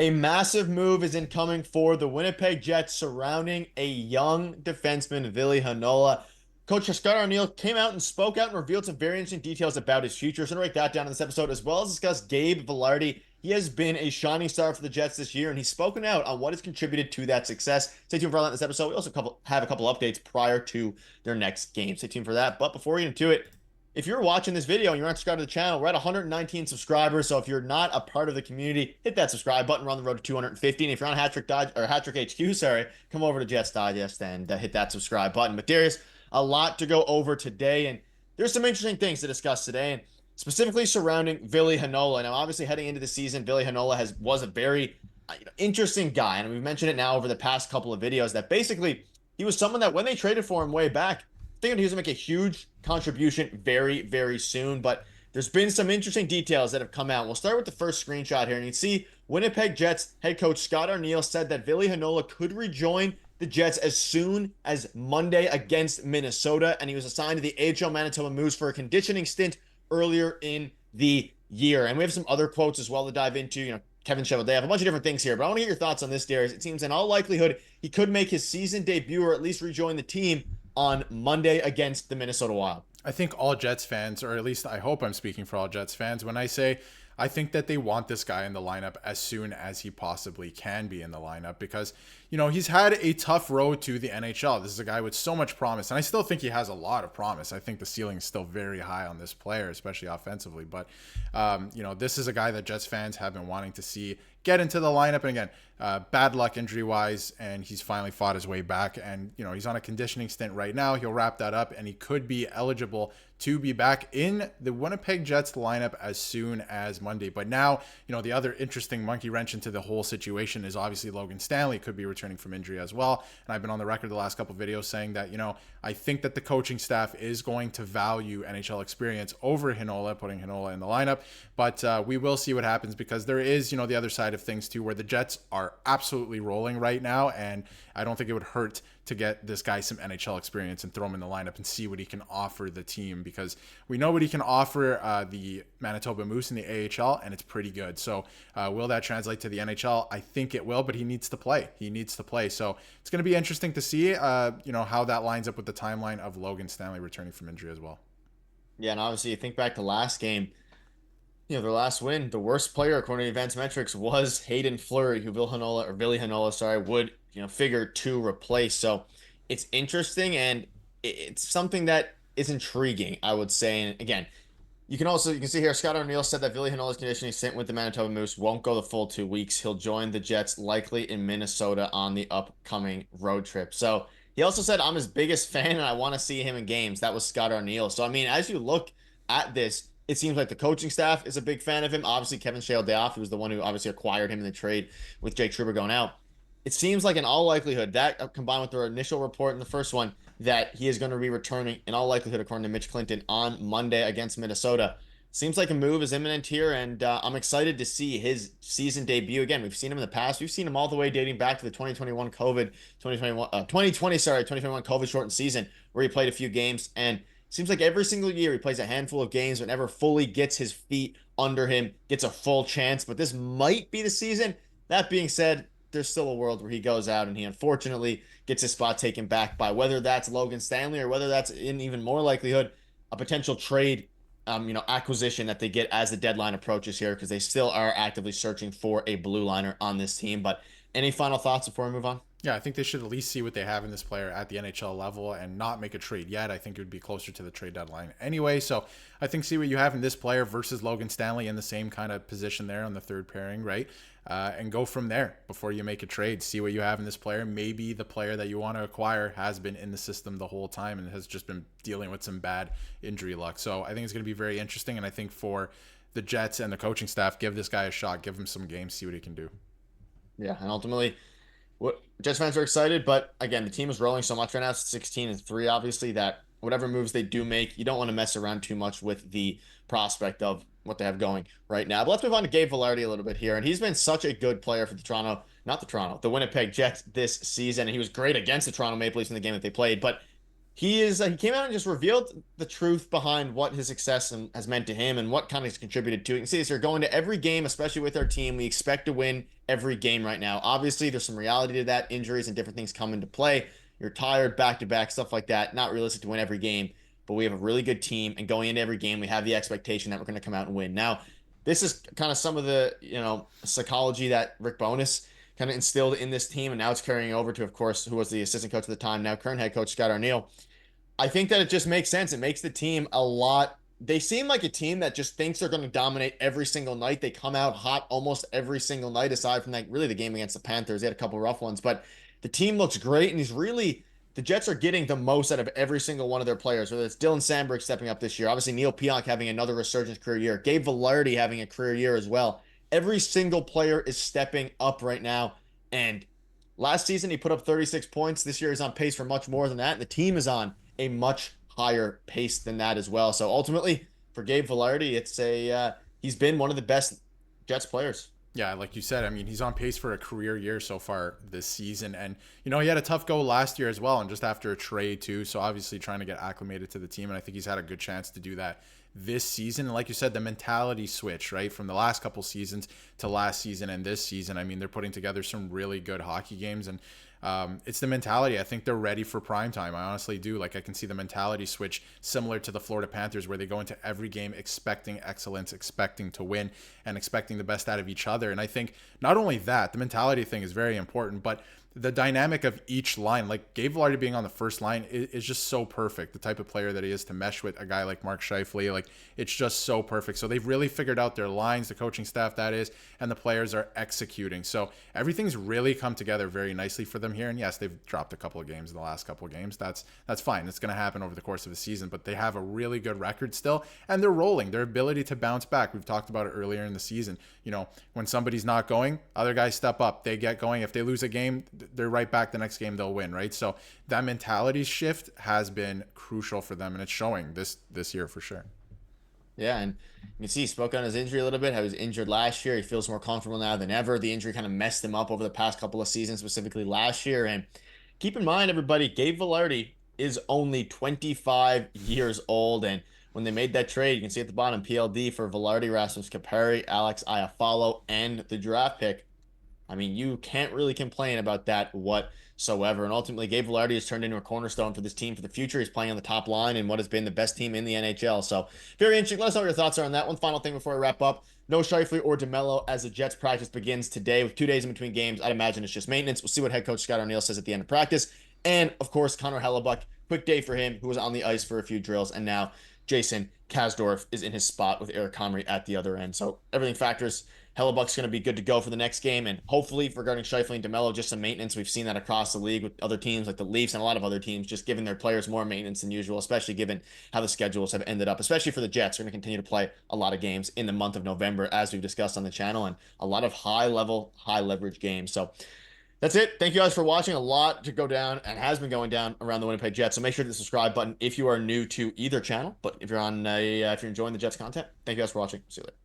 A massive move is incoming for the Winnipeg Jets surrounding a young defenseman, Ville Heinola. Coach Scott Arniel came out and spoke out and revealed some very interesting details about his future. So I'm going to write that down in this episode, as well as discuss Gabe Vilardi. He has been a shining star for the Jets this year, and he's spoken out on what has contributed to that success. Stay tuned for all that in this episode. We also have a couple updates prior to their next game. Stay tuned for that. But before we get into it, if you're watching this video and you're not subscribed to the channel, we're at 119 subscribers. So if you're not a part of the community, hit that subscribe button. We're on the road to 250. And if you're on Hat Trick Dodge or Hat Trick HQ, sorry, come over to Jets Digest and hit that subscribe button. But there's a lot to go over today, and there's some interesting things to discuss today, and specifically surrounding Ville Heinola. Now, obviously, heading into the season, Ville Heinola was a very interesting guy, and we've mentioned it now over the past couple of videos that basically he was someone that when they traded for him way back, thinking he was going to make a huge contribution very, very soon. But there's been some interesting details that have come out. We'll start with the first screenshot here. And you can see Winnipeg Jets head coach Scott Arniel said that Ville Heinola could rejoin the Jets as soon as Monday against Minnesota. And he was assigned to the AHL Manitoba Moose for a conditioning stint earlier in the year. And we have some other quotes as well to dive into. Kevin Cheveldayoff, have a bunch of different things here. But I want to get your thoughts on this, Darius. It seems in all likelihood he could make his season debut or at least rejoin the team on Monday against the Minnesota Wild. I think all Jets fans, or at least I hope I'm speaking for all Jets fans, when I say I think that they want this guy in the lineup as soon as he possibly can be in the lineup because, he's had a tough road to the NHL. This is a guy with so much promise, and I still think he has a lot of promise. I think the ceiling is still very high on this player, especially offensively. But, this is a guy that Jets fans have been wanting to see get into the lineup. And again, bad luck injury-wise, and he's finally fought his way back. And, he's on a conditioning stint right now. He'll wrap that up, and he could be eligible to be back in the Winnipeg Jets lineup as soon as Monday. But now, the other interesting monkey wrench into the whole situation is obviously Logan Stanley could be returning from injury as well. And I've been on the record the last couple of videos saying that, I think that the coaching staff is going to value NHL experience over Heinola, putting Heinola in the lineup. But we will see what happens because there is, the other side of things too, where the Jets are absolutely rolling right now. And I don't think it would hurt to get this guy some NHL experience and throw him in the lineup and see what he can offer the team because we know what he can offer the Manitoba Moose in the AHL, and it's pretty good. So will that translate to the NHL? I think it will, but he needs to play. So it's going to be interesting to see, how that lines up with the timeline of Logan Stanley returning from injury as well. Yeah, and obviously you think back to last game, their last win, the worst player according to advanced metrics was Hayden Fleury, who Ville Heinola, would figure to replace. So it's interesting and it's something that is intriguing, I would say. And again, you can see here Scott Arniel said that Ville Heinola's conditioning stint with the Manitoba Moose won't go the full 2 weeks. He'll join the Jets likely in Minnesota on the upcoming road trip. So he also said, I'm his biggest fan and I want to see him in games. That was Scott Arniel. So I mean, as you look at this, it seems like the coaching staff is a big fan of him. Obviously, Kevin Cheveldayoff, who was the one who obviously acquired him in the trade with Jake Trouba going out. It seems like in all likelihood, that combined with their initial report in the first one, that he is going to be returning in all likelihood, according to Mitch Clinton, on Monday against Minnesota. Seems like a move is imminent here, and I'm excited to see his season debut. Again, we've seen him in the past. We've seen him all the way dating back to the 2021 COVID shortened season where he played a few games. And seems like every single year he plays a handful of games but never fully gets his feet under him, gets a full chance. But this might be the season. That being said, there's still a world where he goes out and he unfortunately gets his spot taken back by whether that's Logan Stanley or whether that's in even more likelihood a potential trade acquisition that they get as the deadline approaches here because they still are actively searching for a blue liner on this team. But any final thoughts before we move on? Yeah, I think they should at least see what they have in this player at the NHL level and not make a trade yet. I think it would be closer to the trade deadline anyway. So I think see what you have in this player versus Logan Stanley in the same kind of position there on the third pairing, right? And go from there before you make a trade. See what you have in this player. Maybe the player that you want to acquire has been in the system the whole time and has just been dealing with some bad injury luck. So I think it's going to be very interesting. And I think for the Jets and the coaching staff, give this guy a shot. Give him some games. See what he can do. Yeah, and ultimately, Jets fans are excited, but again, the team is rolling so much right now, 16-3, obviously, that whatever moves they do make, you don't want to mess around too much with the prospect of what they have going right now. But let's move on to Gabe Vilardi a little bit here. And he's been such a good player for the Winnipeg Jets this season. And he was great against the Toronto Maple Leafs in the game that they played. But he came out and just revealed the truth behind what his success has meant to him and what kind of has contributed to it. You can see this here going to every game, especially with our team. We expect to win every game right now. Obviously, there's some reality to that. Injuries and different things come into play. You're tired, back to back, stuff like that. Not realistic to win every game, but we have a really good team. And going into every game, we have the expectation that we're going to come out and win. Now, this is kind of some of the, psychology that Rick Bowness kind of instilled in this team. And now it's carrying over to, of course, who was the assistant coach at the time, now current head coach Scott Arniel. I think that it just makes sense. It makes the team a lot. They seem like a team that just thinks they're going to dominate every single night. They come out hot almost every single night, aside from really the game against the Panthers. They had a couple rough ones, but the team looks great, and the Jets are getting the most out of every single one of their players, whether it's Dylan Sandberg stepping up this year, obviously Neil Pionk having another resurgence career year, Gabe Vilardi having a career year as well. Every single player is stepping up right now, and last season he put up 36 points. This year he's on pace for much more than that, and the team is on a much higher pace than that as well. So ultimately, for Gabe Vilardi, he's been one of the best Jets players. Yeah, like you said, I mean, he's on pace for a career year so far this season. And, he had a tough go last year as well, and just after a trade, too. So obviously trying to get acclimated to the team. And I think he's had a good chance to do that this season. And like you said, the mentality switch, right, from the last couple seasons to last season and this season. I mean, they're putting together some really good hockey games. And it's the mentality. I think they're ready for prime time. I honestly do. Like, I can see the mentality switch similar to the Florida Panthers, where they go into every game expecting excellence, expecting to win, and expecting the best out of each other. And I think not only that, the mentality thing is very important, but the dynamic of each line, like Gabe Vilardi being on the first line, is just so perfect. The type of player that he is to mesh with a guy like Mark Scheifele, like, it's just so perfect. So they've really figured out their lines, the coaching staff that is, and the players are executing. So everything's really come together very nicely for them here. And yes, they've dropped a couple of games in the last couple of games. That's fine. It's going to happen over the course of the season, but they have a really good record still, and they're rolling. Their ability to bounce back. We've talked about it earlier in the season. When somebody's not going, other guys step up. They get going. If they lose a game, they're right back the next game, they'll win, right? So that mentality shift has been crucial for them, and it's showing this year for sure. Yeah, and you can see he spoke on his injury a little bit, how he was injured last year. He feels more comfortable now than ever. The injury kind of messed him up over the past couple of seasons, specifically last year. And keep in mind, everybody, Gabe Vilardi is only 25 years old. And when they made that trade, you can see at the bottom, PLD for Vilardi, Rasmus Kaperi, Alex Iafallo, and the draft pick. I mean, you can't really complain about that whatsoever. And ultimately, Gabe Vilardi has turned into a cornerstone for this team for the future. He's playing on the top line in what has been the best team in the NHL. So very interesting. Let us know what your thoughts are on that. One final thing before I wrap up. No Scheifele or DeMello as the Jets practice begins today with 2 days in between games. I'd imagine it's just maintenance. We'll see what head coach Scott Arniel says at the end of practice. And, of course, Connor Hellebuck. Quick day for him, who was on the ice for a few drills. And now Jason Kasdorf is in his spot with Eric Comrie at the other end. So everything factors. Hellebuck's going to be good to go for the next game. And hopefully, regarding Scheifele and DeMello, just some maintenance. We've seen that across the league with other teams like the Leafs and a lot of other teams, just giving their players more maintenance than usual, especially given how the schedules have ended up, especially for the Jets. They're going to continue to play a lot of games in the month of November, as we've discussed on the channel, and a lot of high level, high leverage games. So that's it. Thank you guys for watching. A lot to go down and has been going down around the Winnipeg Jets. So make sure to hit the subscribe button if you are new to either channel. But if you're enjoying the Jets content, thank you guys for watching. See you later.